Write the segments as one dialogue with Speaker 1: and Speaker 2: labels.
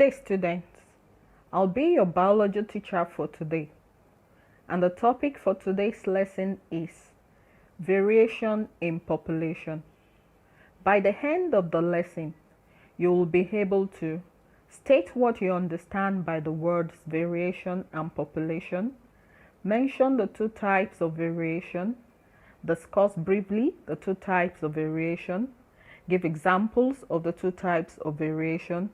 Speaker 1: day, students. I'll be your biology teacher for today. And the topic for today's lesson is variation in population. By the end of the lesson, you will be able to state what you understand by the words variation and population, mention the two types of variation, discuss briefly the two types of variation, give examples of the two types of variation,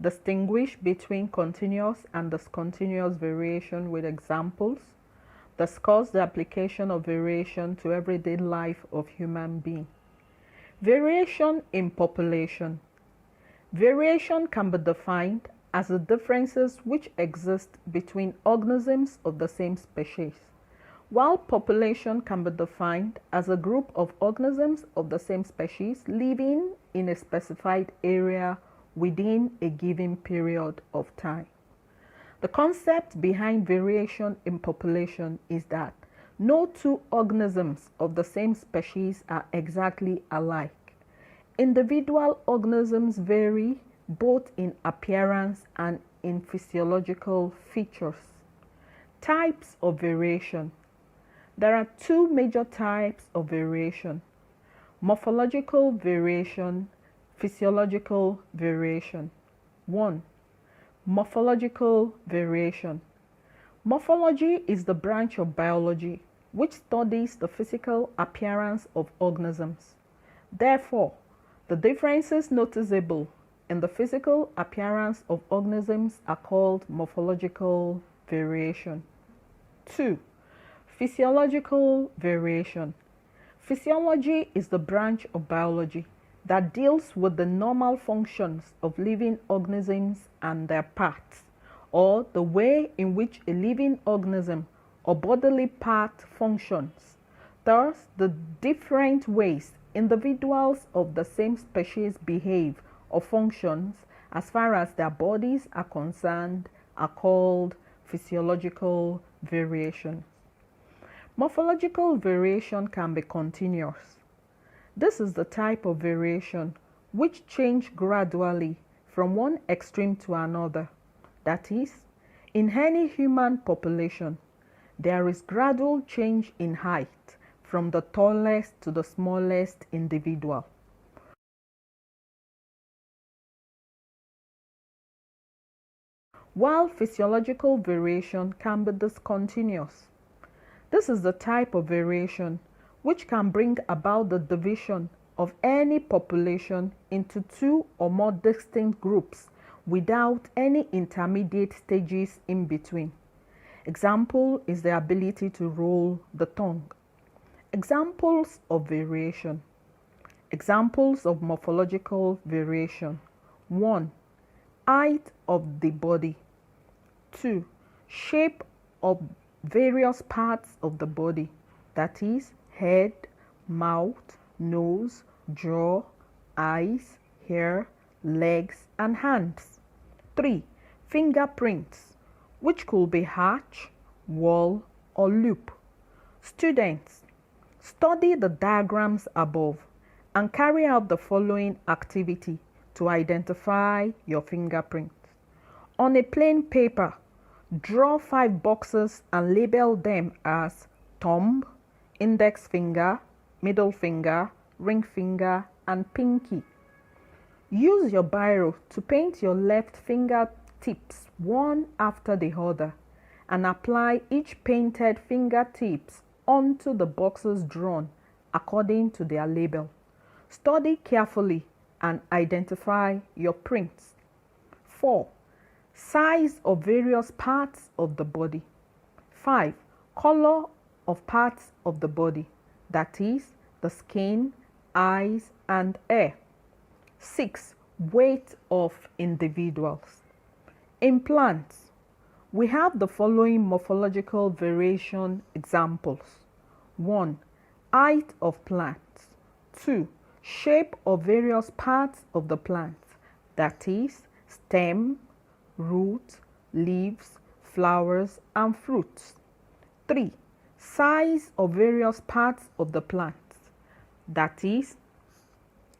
Speaker 1: distinguish between continuous and discontinuous variation with examples, discuss the application of variation to everyday life of human beings. Variation in population. Variation can be defined as the differences which exist between organisms of the same species, while population can be defined as a group of organisms of the same species living in a specified area within a given period of time. The concept behind variation in population is that no two organisms of the same species are exactly alike. Individual organisms vary both in appearance and in physiological features. Types of variation. There are two major types of variation: morphological variation, physiological variation. 1. Morphological variation. Morphology is the branch of biology which studies the physical appearance of organisms. Therefore, the differences noticeable in the physical appearance of organisms are called morphological variation. 2. Physiological variation. Physiology is the branch of biology that deals with the normal functions of living organisms and their parts, or the way in which a living organism or bodily part functions. Thus, the different ways individuals of the same species behave or functions as far as their bodies are concerned are called physiological variations. Morphological variation can be continuous. This is the type of variation which change gradually from one extreme to another. That is, in any human population, there is gradual change in height from the tallest to the smallest individual. While physiological variation can be discontinuous. This is the type of variation which can bring about the division of any population into two or more distinct groups without any intermediate stages in between. Example is the ability to roll the tongue. Examples of variation. Examples of morphological variation. 1. Height of the body. 2. Shape of various parts of the body, that is, head, mouth, nose, jaw, eyes, hair, legs, and hands. 3. Fingerprints, which could be arch, wall, or loop. Students, study the diagrams above and carry out the following activity to identify your fingerprints. On a plain paper, draw 5 boxes and label them as thumb, index finger, middle finger, ring finger, and pinky. Use your biro to paint your left fingertips one after the other and apply each painted fingertips onto the boxes drawn according to their label. Study carefully and identify your prints. 4. Size of various parts of the body. 5. Color of parts of the body, that is, the skin, eyes, and hair. 6. Weight of individuals. In plants, we have the following morphological variation examples. 1. Height of plants. 2. Shape of various parts of the plant, that is, stem, root, leaves, flowers, and fruits. 3. Size of various parts of the plant, that is,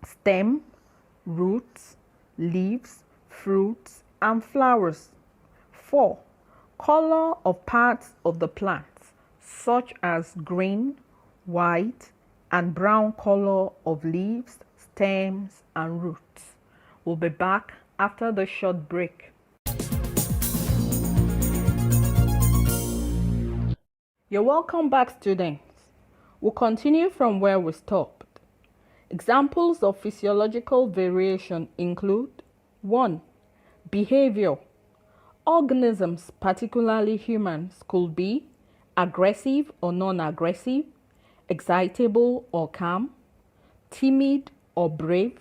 Speaker 1: stem, roots, leaves, fruits, and flowers. 4. Color of parts of the plant, such as green, white, and brown color of leaves, stems, and roots. We'll be back after the short break. You're welcome back, students. We'll continue from where we stopped. Examples of physiological variation include 1. Behavior. Organisms, particularly humans, could be aggressive or non-aggressive, excitable or calm, timid or brave,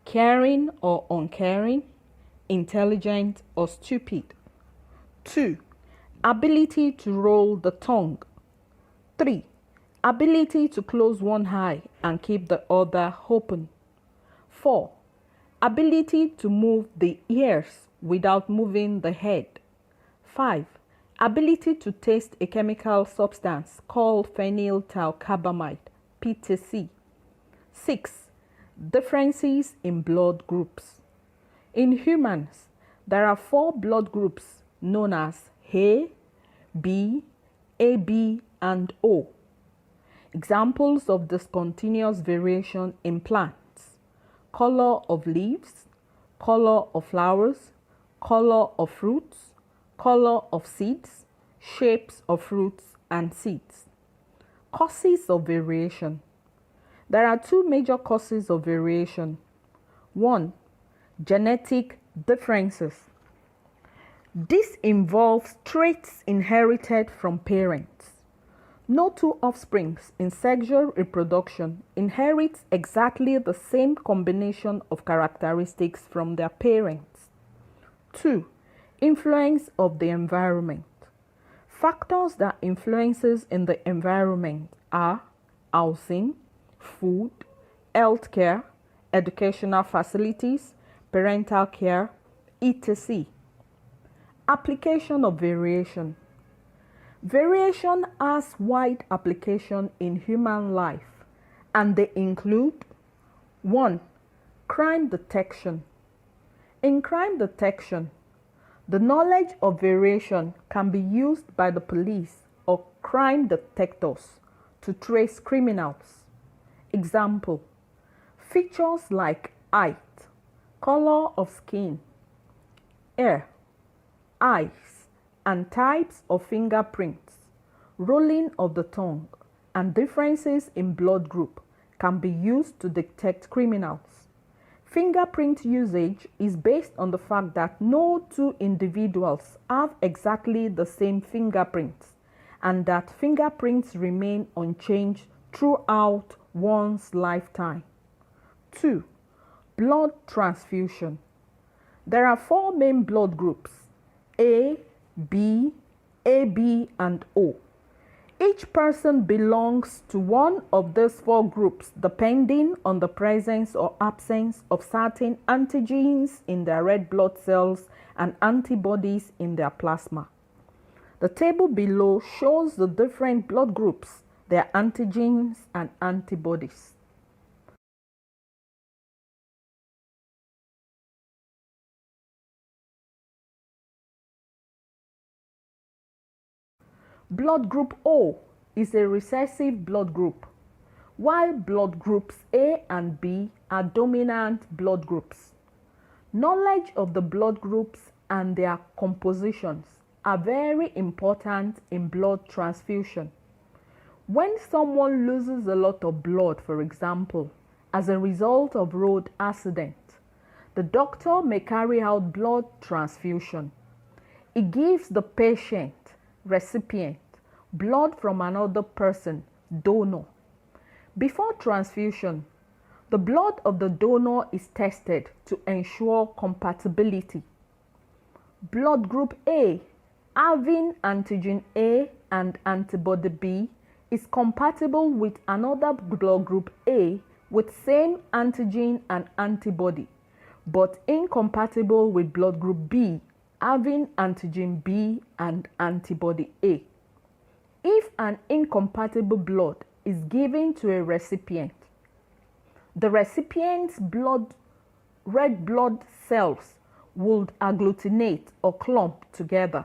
Speaker 1: caring or uncaring, intelligent or stupid. 2. Ability to roll the tongue. 3. Ability to close one eye and keep the other open. 4. Ability to move the ears without moving the head. 5. Ability to taste a chemical substance called phenylthalcarbamide, PTC. 6. Differences in blood groups. In humans, there are 4 blood groups known as A, B, AB, and O. Examples of discontinuous variation in plants: color of leaves, color of flowers, color of fruits, color of seeds, shapes of fruits and seeds. Causes of variation. There are 2 major causes of variation. 1. Genetic differences. This involves traits inherited from parents. No 2 offsprings in sexual reproduction inherit exactly the same combination of characteristics from their parents. 2. Influence of the environment. Factors that influences in the environment are housing, food, healthcare, educational facilities, parental care, etc. Application of variation. Variation has wide application in human life, and they include 1. Crime detection. In crime detection, the knowledge of variation can be used by the police or crime detectors to trace criminals. Example: features like height, color of skin, hair, eyes, and types of fingerprints, rolling of the tongue, and differences in blood group can be used to detect criminals. Fingerprint usage is based on the fact that no 2 individuals have exactly the same fingerprints, and that fingerprints remain unchanged throughout one's lifetime. 2. Blood transfusion. There are 4 main blood groups: A, B, AB, and O. Each person belongs to one of these 4 groups depending on the presence or absence of certain antigens in their red blood cells and antibodies in their plasma. The table below shows the different blood groups, their antigens and antibodies. Blood group O is a recessive blood group, while blood groups A and B are dominant blood groups. Knowledge of the blood groups and their compositions are very important in blood transfusion. When someone loses a lot of blood, for example, as a result of road accident, the doctor may carry out blood transfusion. It gives the patient, recipient, blood from another person, donor. Before transfusion, the blood of the donor is tested to ensure compatibility. Blood group A, having antigen A and antibody B, is compatible with another blood group A with same antigen and antibody, but incompatible with blood group B, having antigen B and antibody A. If an incompatible blood is given to a recipient, the recipient's red blood cells would agglutinate or clump together.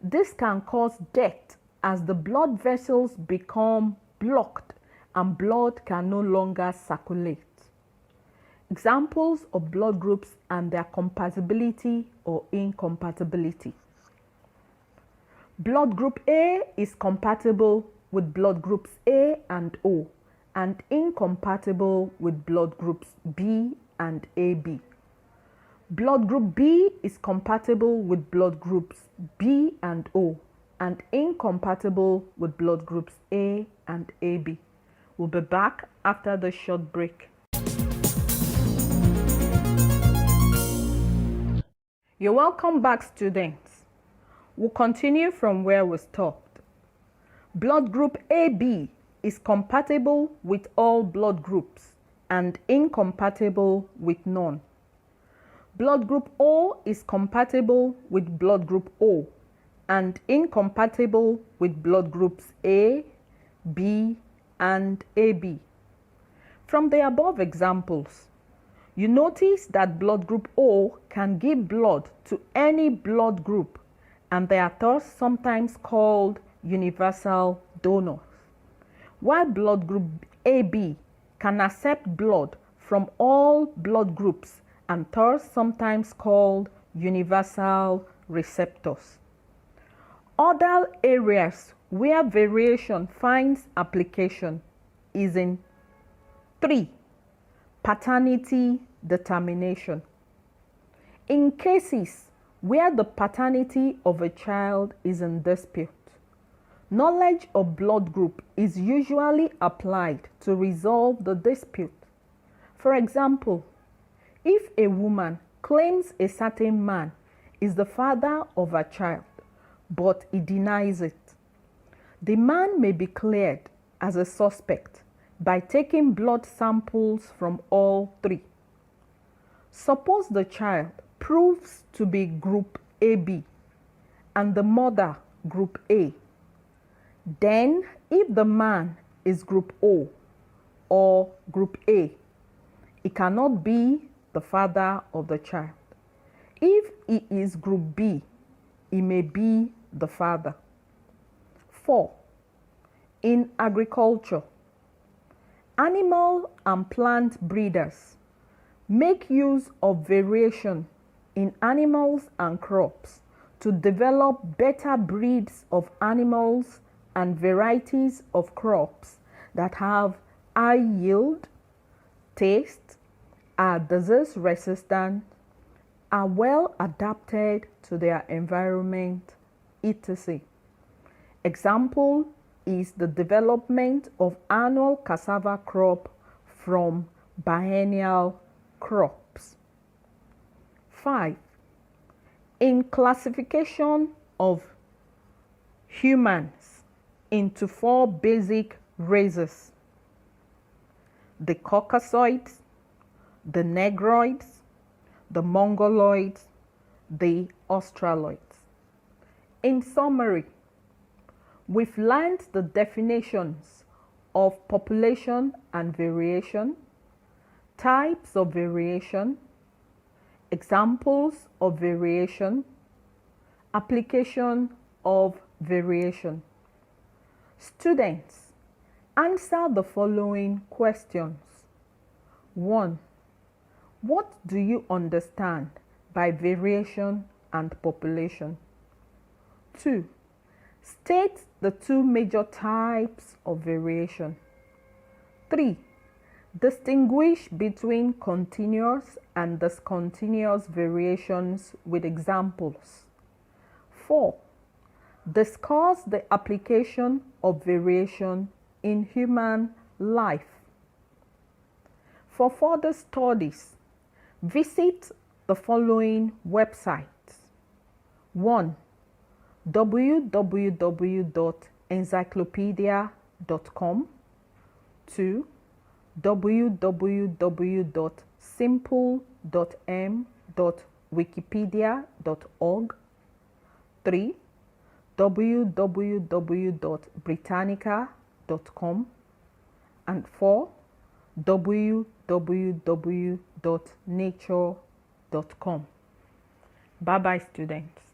Speaker 1: This can cause death as the blood vessels become blocked and blood can no longer circulate. Examples of blood groups and their compatibility or incompatibility. Blood group A is compatible with blood groups A and O and incompatible with blood groups B and AB. Blood group B is compatible with blood groups B and O and incompatible with blood groups A and AB. We'll be back after the short break. You're welcome back, students. We'll continue from where we stopped. Blood group AB is compatible with all blood groups and incompatible with none. Blood group O is compatible with blood group O and incompatible with blood groups A, B, and AB. From the above examples, you notice that blood group O can give blood to any blood group and they are thus sometimes called universal donors, while blood group AB can accept blood from all blood groups and thus sometimes called universal receptors. Other areas where variation finds application is in 3. Paternity determination. In cases where the paternity of a child is in dispute, knowledge of blood group is usually applied to resolve the dispute. For example, if a woman claims a certain man is the father of her child, but he denies it, the man may be cleared as a suspect by taking blood samples from all 3. Suppose the child proves to be group AB and the mother group A. Then, if the man is group O or group A, he cannot be the father of the child. If he is group B, he may be the father. 4. In agriculture, animal and plant breeders make use of variation in animals and crops to develop better breeds of animals and varieties of crops that have high yield, taste, are disease resistant, are well adapted to their environment, etc. Example is the development of annual cassava crop from biennial crops. 5. In classification of humans into 4 basic races: the Caucasoids, the Negroids, the Mongoloids, the Australoids. In summary, we've learned the definitions of population and variation, types of variation, examples of variation, application of variation. Students, answer the following questions. 1. What do you understand by variation and population? 2. State the 2 major types of variation. 3. Distinguish between continuous and discontinuous variations with examples. 4. Discuss the application of variation in human life. For further studies, visit the following websites. 1. www.encyclopedia.com. 2. www.simple.m.wikipedia.org. 3. www.britannica.com. And 4. www.nature.com. Bye bye, students.